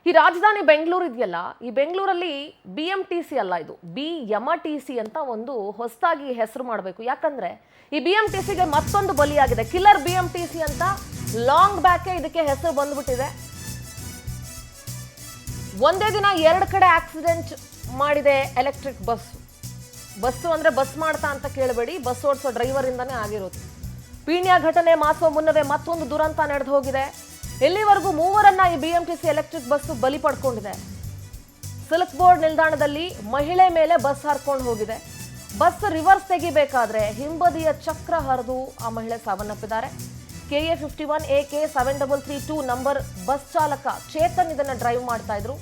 ಈ ರಾಜಧಾನಿ ಬೆಂಗಳೂರು ಇದೆಯಲ್ಲ, ಈ ಬೆಂಗಳೂರಲ್ಲಿ BMTC ಅಲ್ಲ, ಇದು BMTC ಅಂತ ಒಂದು ಹೊಸದಾಗಿ ಹೆಸರು ಮಾಡಬೇಕು. ಯಾಕಂದ್ರೆ ಈ BMTCಗೆ ಮತ್ತೊಂದು ಬಲಿಯಾಗಿದೆ. ಕಿಲ್ಲರ್ BMTC ಅಂತ ಲಾಂಗ್ ಬ್ಯಾಕೆ ಇದಕ್ಕೆ ಹೆಸರು ಬಂದ್ಬಿಟ್ಟಿದೆ. ಒಂದೇ ದಿನ 2 ಕಡೆ ಆಕ್ಸಿಡೆಂಟ್ ಮಾಡಿದೆ ಎಲೆಕ್ಟ್ರಿಕ್ ಬಸ್ಸು ಅಂದ್ರೆ ಬಸ್ ಮಾಡ್ತಾ ಅಂತ ಕೇಳಬೇಡಿ, ಬಸ್ ಓಡಿಸೋ ಡ್ರೈವರ್ ಇಂದಾನೇ ಆಗಿರೋದು. ಪೀಣ್ಯ ಘಟನೆ ಮಾಸುವ ಮುನ್ನವೇ ಮತ್ತೊಂದು ದುರಂತ ನಡೆದು ಹೋಗಿದೆ. ಇಲ್ಲಿವರೆಗೂ 3ರನ್ನ ಈ BMTC ಎಲೆಕ್ಟ್ರಿಕ್ ಬಸ್ಸು ಬಲಿ ಪಡ್ಕೊಂಡಿದೆ. ಸಿಲ್ಕ್ ಬೋರ್ಡ್ ನಿಲ್ದಾಣದಲ್ಲಿ ಮಹಿಳೆ ಮೇಲೆ ಬಸ್ ಹರ್ಕೊಂಡು ಹೋಗಿದೆ. ಬಸ್ ರಿವರ್ಸ್ ತೆಗಿಬೇಕಾದ್ರೆ ಹಿಂಬದಿಯ ಚಕ್ರ ಹರಿದು ಆ ಮಹಿಳೆ ಸಾವನ್ನಪ್ಪಿದ್ದಾರೆ. KA 51 AK 7332 ನಂಬರ್ ಬಸ್ ಚಾಲಕ ಚೇತನ್ ಇದನ್ನ ಡ್ರೈವ್ ಮಾಡ್ತಾ ಇದ್ರು.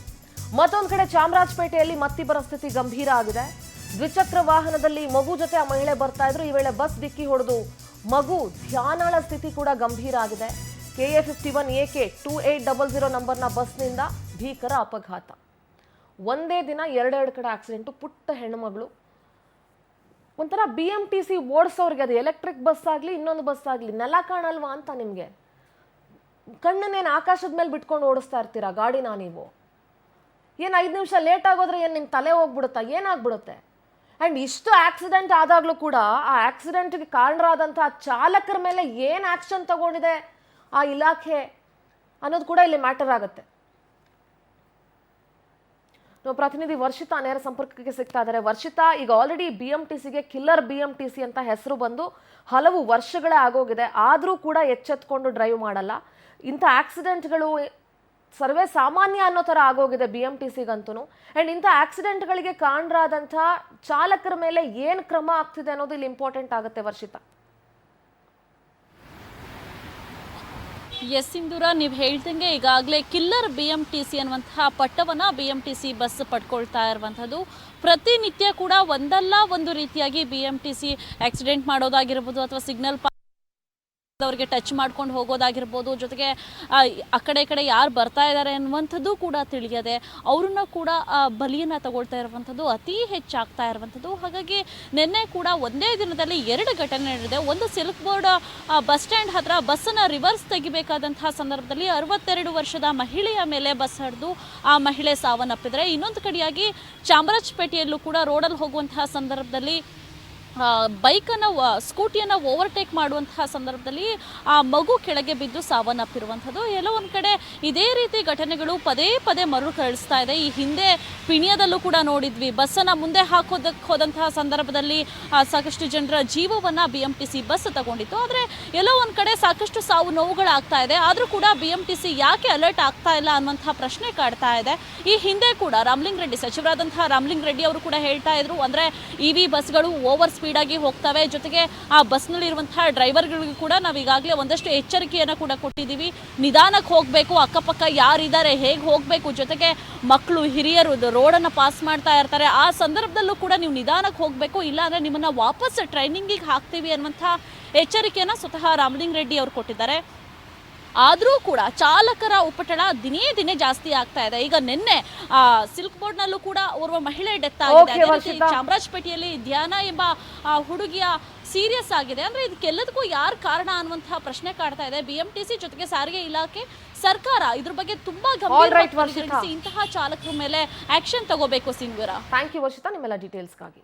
ಮತ್ತೊಂದು ಕಡೆ ಚಾಮರಾಜಪೇಟೆಯಲ್ಲಿ ಮತ್ತಿಬ್ಬರ ಸ್ಥಿತಿ ಗಂಭೀರ ಆಗಿದೆ. ದ್ವಿಚಕ್ರ ವಾಹನದಲ್ಲಿ ಮಗು ಜೊತೆ ಆ ಮಹಿಳೆ ಬರ್ತಾ ಇದ್ರು. ಈ ವೇಳೆ ಬಸ್ ಡಿಕ್ಕಿ ಹೊಡೆದು ಮಗು ಧ್ಯಾನಾಳ ಸ್ಥಿತಿ ಕೂಡ ಗಂಭೀರ ಆಗಿದೆ. KA 51 AK 2800 ನಂಬರ್ನ ಬಸ್ನಿಂದ ಭೀಕರ ಅಪಘಾತ. ಒಂದೇ ದಿನ 2 ಕಡೆ ಆಕ್ಸಿಡೆಂಟು. ಪುಟ್ಟ ಹೆಣ್ಣುಮಗಳು. ಒಂಥರ BMTC ಓಡಿಸೋರಿಗೆ, ಅದು ಎಲೆಕ್ಟ್ರಿಕ್ ಬಸ್ ಆಗಲಿ ಇನ್ನೊಂದು ಬಸ್ ಆಗಲಿ, ನೆಲ ಕಾಣಲ್ವಾ ಅಂತ ನಿಮಗೆ? ಕಣ್ಣನ್ನೇನು ಆಕಾಶದ ಮೇಲೆ ಬಿಟ್ಕೊಂಡು ಓಡಿಸ್ತಾ ಇರ್ತೀರಾ ಗಾಡಿನ ನೀವು? ಏನು 5 ನಿಮಿಷ ಲೇಟ್ ಆಗೋದ್ರೆ ಏನು ನಿಮ್ಮ ತಲೆ ಹೋಗ್ಬಿಡುತ್ತಾ? ಏನಾಗ್ಬಿಡುತ್ತೆ? ಆ್ಯಂಡ್ ಇಷ್ಟು ಆಕ್ಸಿಡೆಂಟ್ ಆದಾಗಲೂ ಕೂಡ ಆ ಆಕ್ಸಿಡೆಂಟ್ಗೆ ಕಾರಣರಾದಂಥ ಚಾಲಕರ ಮೇಲೆ ಏನು ಆ್ಯಕ್ಷನ್ ತಗೊಂಡಿದೆ ಆ ಇಲಾಖೆ ಅನ್ನೋದು ಕೂಡ ಇಲ್ಲಿ ಮ್ಯಾಟರ್ ಆಗುತ್ತೆ. ನಾವು ಪ್ರತಿನಿಧಿ ವರ್ಷಿತಾ ನೇರ ಸಂಪರ್ಕಕ್ಕೆ ಸಿಗ್ತಾ ಇದ್ದಾರೆ. ವರ್ಷಿತಾ, ಈಗ ಆಲ್ರೆಡಿ BMTCಗೆ ಕಿಲ್ಲರ್ BMTC ಅಂತ ಹೆಸರು ಬಂದು ಹಲವು ವರ್ಷಗಳೇ ಆಗೋಗಿದೆ. ಆದರೂ ಕೂಡ ಎಚ್ಚೆತ್ಕೊಂಡು ಡ್ರೈವ್ ಮಾಡಲ್ಲ. ಇಂಥ ಆಕ್ಸಿಡೆಂಟ್ಗಳು ಸರ್ವೇ ಸಾಮಾನ್ಯ ಅನ್ನೋ ಥರ ಆಗೋಗಿದೆ BMTCಗಂತೂ. ಆ್ಯಂಡ್ ಇಂಥ ಆಕ್ಸಿಡೆಂಟ್ಗಳಿಗೆ ಕಾರಣರಾದಂಥ ಚಾಲಕರ ಮೇಲೆ ಏನು ಕ್ರಮ ಆಗ್ತಿದೆ ಅನ್ನೋದು ಇಲ್ಲಿ ಇಂಪಾರ್ಟೆಂಟ್ ಆಗುತ್ತೆ ವರ್ಷಿತಾ. ಎಸ್ ಸಿಂಧೂರ, ನೀವು ಹೇಳ್ದಂಗೆ ಈಗಾಗಲೇ ಕಿಲ್ಲರ್ BMTC ಅನ್ನುವಂತಹ ಪಟ್ಟವನ್ನು BMTC ಬಸ್ ಪಡ್ಕೊಳ್ತಾ ಇರುವಂಥದ್ದು. ಪ್ರತಿನಿತ್ಯ ಕೂಡ ಒಂದಲ್ಲ ಒಂದು ರೀತಿಯಾಗಿ BMTC ಆಕ್ಸಿಡೆಂಟ್ ಮಾಡೋದಾಗಿರ್ಬೋದು ಅಥವಾ ಸಿಗ್ನಲ್ ಅವರಿಗೆ ಟಚ್ ಮಾಡ್ಕೊಂಡು ಹೋಗೋದಾಗಿರ್ಬೋದು, ಜೊತೆಗೆ ಆ ಕಡೆ ಈ ಕಡೆ ಯಾರು ಬರ್ತಾ ಇದ್ದಾರೆ ಅನ್ನುವಂಥದ್ದು ಕೂಡ ತಿಳಿಯದೆ ಅವ್ರನ್ನ ಕೂಡ ಬಲಿಯನ್ನು ತಗೊಳ್ತಾ ಇರುವಂಥದ್ದು ಅತಿ ಹೆಚ್ಚಾಗ್ತಾ ಇರುವಂಥದ್ದು. ಹಾಗಾಗಿ ನಿನ್ನೆ ಕೂಡ ಒಂದೇ ದಿನದಲ್ಲಿ 2 ಘಟನೆ ನಡೆದಿದೆ. ಒಂದು ಸಿಲ್ಕ್ ಬೋರ್ಡ್ ಬಸ್ ಸ್ಟ್ಯಾಂಡ್ ಹತ್ರ ಬಸ್ಸನ್ನು ರಿವರ್ಸ್ ತೆಗಿಬೇಕಾದಂತಹ ಸಂದರ್ಭದಲ್ಲಿ 62 ವರ್ಷದ ಮಹಿಳೆಯ ಮೇಲೆ ಬಸ್ ಹರಿದು ಆ ಮಹಿಳೆ ಸಾವನ್ನಪ್ಪಿದರೆ, ಇನ್ನೊಂದು ಕಡೆಯಾಗಿ ಚಾಮರಾಜಪೇಟೆಯಲ್ಲೂ ಕೂಡ ರೋಡಲ್ಲಿ ಹೋಗುವಂತಹ ಸಂದರ್ಭದಲ್ಲಿ ಬೈಕನ್ನು ಸ್ಕೂಟಿಯನ್ನು ಓವರ್ಟೇಕ್ ಮಾಡುವಂತಹ ಸಂದರ್ಭದಲ್ಲಿ ಆ ಮಗು ಕೆಳಗೆ ಬಿದ್ದು ಸಾವನ್ನಪ್ಪಿರುವಂಥದ್ದು. ಎಲ್ಲೋ ಒಂದು ಕಡೆ ಇದೇ ರೀತಿ ಘಟನೆಗಳು ಪದೇ ಪದೇ ಮರುಕಳಿಸ್ತಾ ಇದೆ. ಈ ಹಿಂದೆ ಪಿಣ್ಯದಲ್ಲೂ ಕೂಡ ನೋಡಿದ್ವಿ, ಬಸ್ಸನ್ನು ಮುಂದೆ ಹಾಕೋದಕ್ಕೆ ಹೋದಂತಹ ಸಂದರ್ಭದಲ್ಲಿ ಸಾಕಷ್ಟು ಜನರ ಜೀವವನ್ನು BMTC ಬಸ್ ತಗೊಂಡಿತ್ತು. ಆದರೆ ಎಲ್ಲೋ ಒಂದು ಕಡೆ ಸಾಕಷ್ಟು ಸಾವು ನೋವುಗಳಾಗ್ತಾ ಇದೆ. ಆದರೂ ಕೂಡ BMTC ಯಾಕೆ ಅಲರ್ಟ್ ಆಗ್ತಾ ಇಲ್ಲ ಅನ್ನುವಂತಹ ಪ್ರಶ್ನೆ ಕಾಡ್ತಾ ಇದೆ. ಈ ಹಿಂದೆ ಕೂಡ ರಾಮಲಿಂಗಾರೆಡ್ಡಿ ಸಚಿವರಾದಂತಹ ರಾಮಲಿಂಗಾರೆಡ್ಡಿ ಅವರು ಕೂಡ ಹೇಳ್ತಾ ಇದ್ರು, ಅಂದರೆ EV ಬಸ್ಗಳು ಓವರ್ ಸ್ಪೀಡಾಗಿ ಹೋಗ್ತವೆ, ಜೊತೆಗೆ ಆ ಬಸ್ನಲ್ಲಿರುವಂತಹ ಡ್ರೈವರ್ಗಳಿಗೂ ಕೂಡ ನಾವು ಈಗಾಗಲೇ ಒಂದಷ್ಟು ಎಚ್ಚರಿಕೆಯನ್ನು ಕೂಡ ಕೊಟ್ಟಿದ್ದೀವಿ. ನಿಧಾನಕ್ಕೆ ಹೋಗಬೇಕು, ಅಕ್ಕಪಕ್ಕ ಯಾರಿದ್ದಾರೆ, ಹೇಗೆ ಹೋಗಬೇಕು, ಜೊತೆಗೆ ಮಕ್ಕಳು ಹಿರಿಯರು ರೋಡನ್ನು ಪಾಸ್ ಮಾಡ್ತಾ ಇರ್ತಾರೆ, ಆ ಸಂದರ್ಭದಲ್ಲೂ ಕೂಡ ನೀವು ನಿಧಾನಕ್ಕೆ ಹೋಗಬೇಕು, ಇಲ್ಲಾಂದರೆ ನಿಮ್ಮನ್ನು ವಾಪಸ್ ಟ್ರೈನಿಂಗಿಗೆ ಹಾಕ್ತೀವಿ ಅನ್ನುವಂಥ ಎಚ್ಚರಿಕೆಯನ್ನು ಸ್ವತಃ ರಾಮಲಿಂಗಾರೆಡ್ಡಿ ಅವರು ಕೊಟ್ಟಿದ್ದಾರೆ. ಆದರೂ ಕೂಡ ಚಾಲಕರ ಉಪಟಳ ದಿನೇ ದಿನೇ ಜಾಸ್ತಿ ಆಗ್ತಾ ಇದೆ. ಈಗ ನಿನ್ನೆ ಸಿಲ್ಕ್ ಬೋರ್ಡ್ನಲ್ಲೂ ಕೂಡ ಓರ್ವ ಮಹಿಳೆ ಡೆತ್ ಆಗಿದೆ. ಚಾಮರಾಜಪೇಟೆಯಲ್ಲಿ ಧ್ಯಾನ ಎಂಬ ಹುಡುಗಿಯ ಸೀರಿಯಸ್ ಆಗಿದೆ. ಅಂದ್ರೆ ಇದಕ್ಕೆಲ್ಲದಕ್ಕೂ ಯಾರು ಕಾರಣ ಅನ್ನುವಂತಹ ಪ್ರಶ್ನೆ ಕಾಡ್ತಾ ಇದೆ. BMTC ಜೊತೆಗೆ ಸಾರಿಗೆ ಇಲಾಖೆ, ಸರ್ಕಾರ ಇದ್ರ ಬಗ್ಗೆ ತುಂಬಾ ಗಂಭೀರವಾಗಿ ಇಂತಹ ಚಾಲಕರ ಮೇಲೆ ಆಕ್ಷನ್ ತಗೋಬೇಕು. ಸಿಂಧೂರ, ಥ್ಯಾಂಕ್ ಯು ವರ್ಷಿತಾ ನಿಮ್ಮೆಲ್ಲ ಡೀಟೇಲ್ಸ್ಗಾಗಿ.